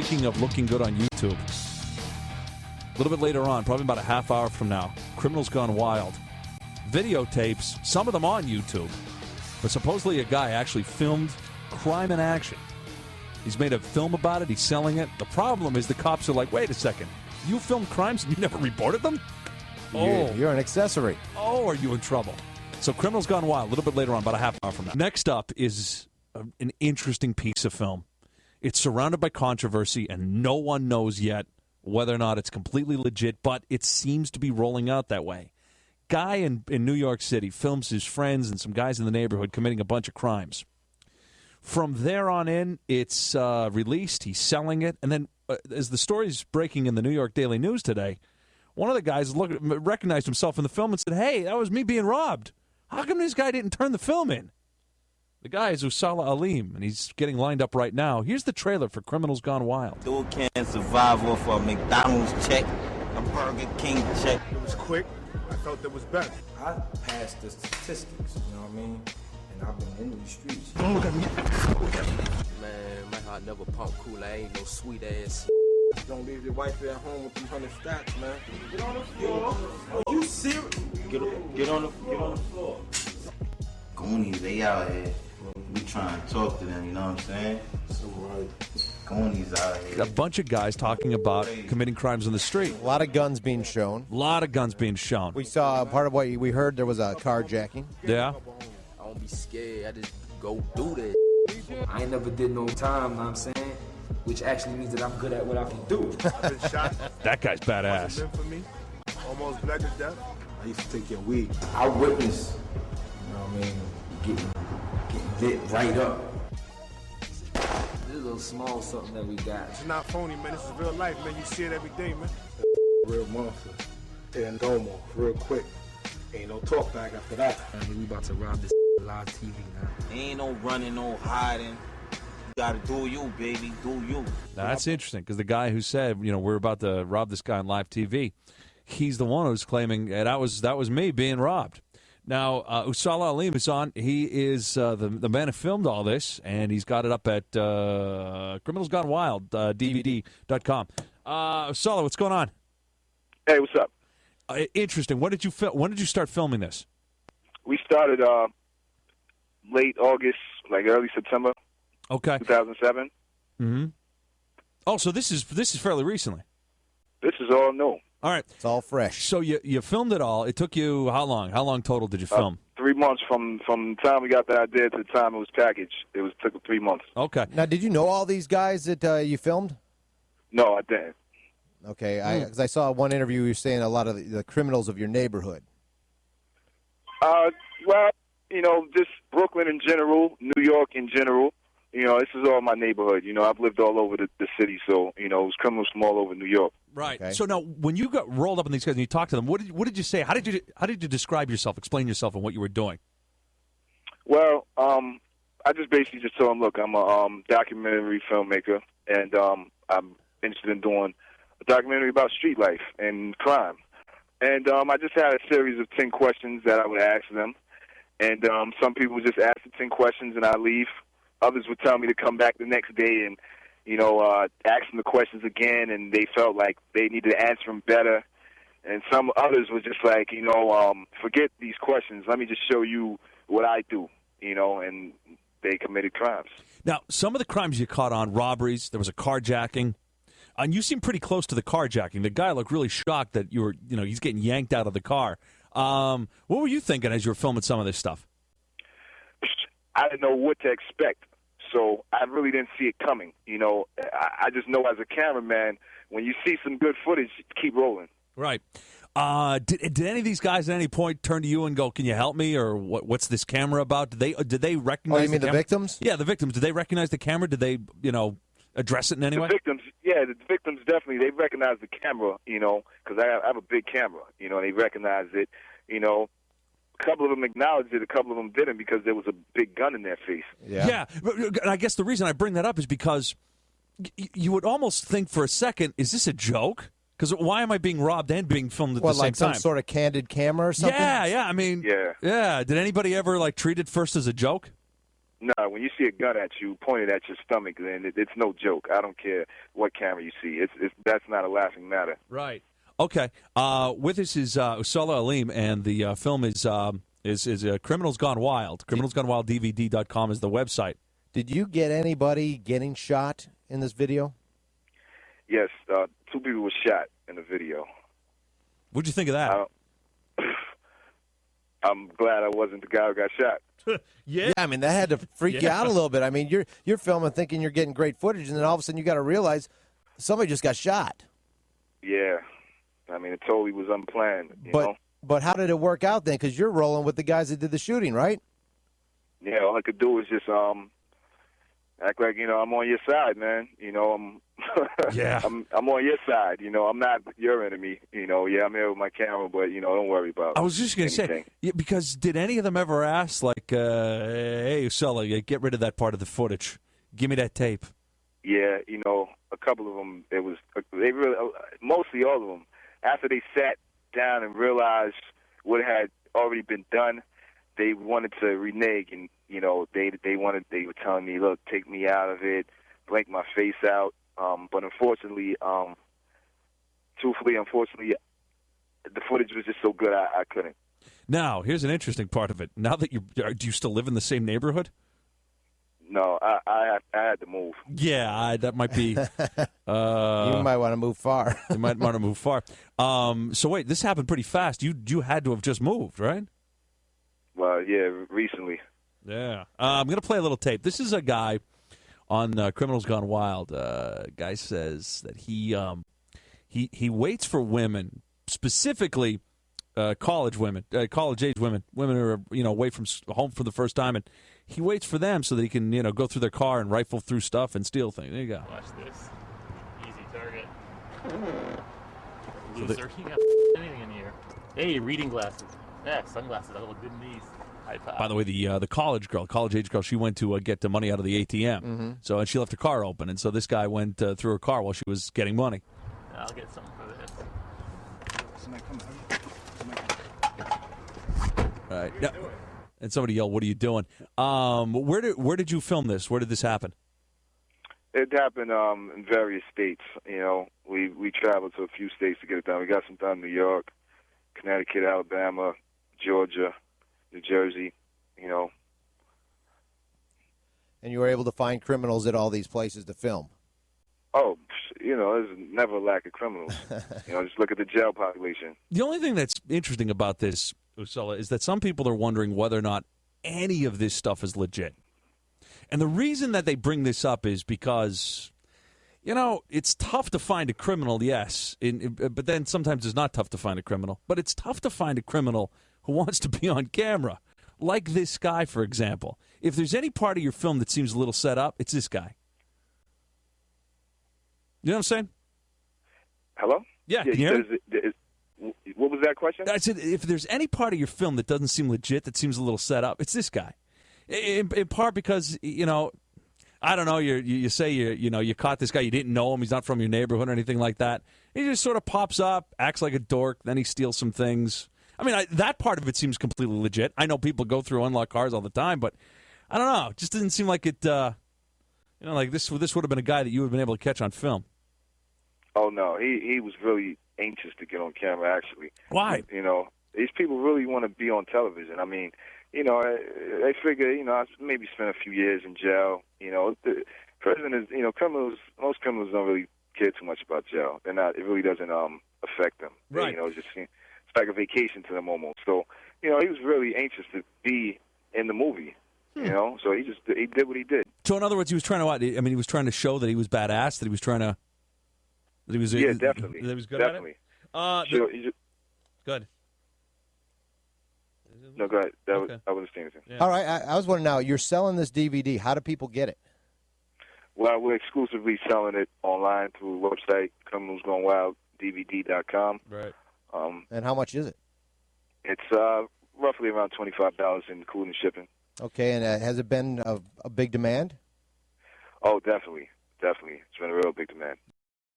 speaking of looking good on YouTube, a little bit later on, probably about a half hour from now, Criminals Gone Wild. Videotapes, some of them on YouTube, but supposedly a guy actually filmed crime in action. He's made a film about it. He's selling it. The problem is the cops are like, wait a second. You filmed crimes and you never reported them? You're an accessory. Oh, are you in trouble? So Criminals Gone Wild, a little bit later on, about a half hour from now. Next up is an interesting piece of film. It's surrounded by controversy, and no one knows yet whether or not it's completely legit, but it seems to be rolling out that way. Guy in New York City films his friends and some guys in the neighborhood committing a bunch of crimes. From there on in, it's released. He's selling it. And then as the story's breaking in the New York Daily News today, one of the guys recognized himself in the film and said, hey, that was me being robbed. How come this guy didn't turn the film in? The guy is Usala Alim, and he's getting lined up right now. Here's the trailer for Criminals Gone Wild. Dude can't survive off a McDonald's check, a Burger King check. It was quick. I felt it was better. I passed the statistics, you know what I mean? And I've been in these streets. Don't look at me. Look at me. Man, my heart never pump cool. I ain't no sweet ass. Don't leave your wife at home with 300 stacks, man. Get on the floor. Are you serious? Get on the floor. Goonies, they out here. We trying to talk to them, you know what I'm saying? So right. Goonies out here. A bunch of guys talking about committing crimes on the street. A lot of guns being shown. A lot of guns being shown. We saw part of what we heard. There was a carjacking. Yeah. I don't be scared. I just go do that. I ain't never did no time, know what I'm saying? Which actually means that I'm good at what I can do. I've been shot. That guy's badass. Wasn't meant for me. Almost bled to death. I used to take your weed. I witnessed, you know what I mean, getting lit right up. This is a little small something that we got. It's not phony, man. This is real life, man. You see it every day, man. Real monster. And no more. Real quick. Ain't no talk back after that. I mean, we about to rob this live TV now. Ain't no running, no hiding. You gotta do you, baby. Do you. Now, that's interesting because the guy who said, we're about to rob this guy on live TV, he's the one who's claiming that was me being robbed. Now, Usala Alim is on. He is the man who filmed all this, and he's got it up at Criminals Gone Wild, DVD.com. Usala, what's going on? Hey, what's up? Interesting. When did you start filming this? We started late August, like early September. Okay. 2007. Mm-hmm. Oh, so this is fairly recently. This is all new. All right. It's all fresh. So you filmed it all. It took you how long? How long total did you film? 3 months from the time we got the idea to the time it was packaged. It took 3 months. Okay. Now, did you know all these guys that you filmed? No, I didn't. Okay, because I saw one interview you were saying a lot of the criminals of your neighborhood. Well, just Brooklyn in general, New York in general. This is all my neighborhood. I've lived all over the city, so it was criminals from all over New York. Right. Okay. So now, when you got rolled up in these guys and you talked to them, what did you say? How did you describe yourself, explain yourself, and what you were doing? Well, I just basically just told them, look, I'm a documentary filmmaker, and I'm interested in doing a documentary about street life and crime. And I just had a series of 10 questions that I would ask them. And some people would just ask the 10 questions and I leave. Others would tell me to come back the next day and, ask them the questions again, and they felt like they needed to answer them better. And some others were just like, forget these questions. Let me just show you what I do, and they committed crimes. Now, some of the crimes you caught on, robberies, there was a carjacking, and you seemed pretty close to the carjacking. The guy looked really shocked that you were, he's getting yanked out of the car. What were you thinking as you were filming some of this stuff? I didn't know what to expect, so I really didn't see it coming. I just know as a cameraman, when you see some good footage, keep rolling. Right. Did any of these guys at any point turn to you and go, "Can you help me?" or "What's this camera about?" Did they recognize? Oh, you mean the victims? Yeah, the victims. Did they recognize the camera? Did they, address it in any way? The victims definitely, they recognize the camera, because I have a big camera, they recognize it, A couple of them acknowledged it, a couple of them didn't because there was a big gun in their face. Yeah. And I guess the reason I bring that up is because you would almost think for a second, is this a joke? Because why am I being robbed and being filmed at the same time? Some sort of candid camera or something? Yeah. I mean, yeah. Did anybody ever treat it first as a joke? Nah, when you see a gun at you, pointed at your stomach, then it's no joke. I don't care what camera you see. That's not a laughing matter. Right. Okay. With us is Usala Aleem, and the film is Criminals Gone Wild. CriminalsGoneWild.dvd.com is the website. Did you get anybody getting shot in this video? Yes, 2 people were shot in the video. What'd you think of that? I'm glad I wasn't the guy who got shot. Yeah, I mean, that had to freak you out a little bit. I mean, you're filming thinking you're getting great footage, and then all of a sudden you got to realize somebody just got shot. Yeah. I mean, it totally was unplanned, you know? But how did it work out then? Because you're rolling with the guys that did the shooting, right? Yeah, all I could do was just act like, I'm on your side, man. I'm I'm on your side. I'm not your enemy. Yeah, I'm here with my camera, but don't worry about it. I was just going to say, because did any of them ever ask, like, hey, Usala, get rid of that part of the footage. Give me that tape. Yeah, a couple of them, mostly all of them, after they sat down and realized what had already been done, they wanted to renege, and they were telling me, look, take me out of it, blank my face out. But unfortunately, the footage was just so good I couldn't. Now, here's an interesting part of it. Now that do you still live in the same neighborhood? No, I had to move. Yeah, that might be. You might want to move far. You might want to move far. So wait, this happened pretty fast. You had to have just moved, right? Well, yeah, recently. Yeah. I'm going to play a little tape. This is a guy on Criminals Gone Wild. Guy says that he waits for women, specifically college women, college-age women who are away from home for the first time, and he waits for them so that he can go through their car and rifle through stuff and steal things. There you go. Watch this. Easy target. So Loser. You got anything in here. Hey, reading glasses. Yeah, sunglasses. That'll look good in these. By the way, the college-age girl, she went to get the money out of the ATM. Mm-hmm. So, and she left her car open, and so this guy went through her car while she was getting money. I'll get something for this. All right. Yeah. And somebody yelled, "What are you doing?" Where did you film this? Where did this happen? It happened in various states. We traveled to a few states to get it done. We got some done in New York, Connecticut, Alabama, Georgia, New Jersey. And you were able to find criminals at all these places to film. Oh, there's never a lack of criminals. Just look at the jail population. The only thing that's interesting about this, Usala, is that some people are wondering whether or not any of this stuff is legit. And the reason that they bring this up is because, it's tough to find a criminal, yes, but then sometimes it's not tough to find a criminal. But it's tough to find a criminal who wants to be on camera, like this guy, for example. If there's any part of your film that seems a little set up, it's this guy. You know what I'm saying? Hello? Yeah, can you hear me? What was that question? I said, if there's any part of your film that doesn't seem legit, that seems a little set up, it's this guy. In part because, I don't know, you say you caught this guy, you didn't know him, he's not from your neighborhood or anything like that. He just sort of pops up, acts like a dork, then he steals some things. I mean, that part of it seems completely legit. I know people go through unlocked cars all the time, but I don't know. It just didn't seem like it, like this would have been a guy that you would have been able to catch on film. Oh, no. He was really anxious to get on camera, actually. Why? These people really want to be on television. I mean, they figure, I maybe spend a few years in jail. The prison is, most criminals don't really care too much about jail. They're not. It really doesn't affect them. Right. It's like a vacation to them almost. So, he was really anxious to be in the movie. So he did what he did. So in other words, he was trying to. He was trying to show that he was badass. That he was trying to. That he was. Yeah, definitely. That he was good definitely. at it. Good. No, go ahead. Okay. I wouldn't say anything. Yeah. All right, I was wondering now, you're selling this DVD. How do people get it? Well, we're exclusively selling it online through the website, CriminalsGoneWild.dvd.com. Right. And how much is it? It's roughly around $25, including shipping. Okay, and has it been a big demand? Oh, definitely. Definitely. It's been a real big demand.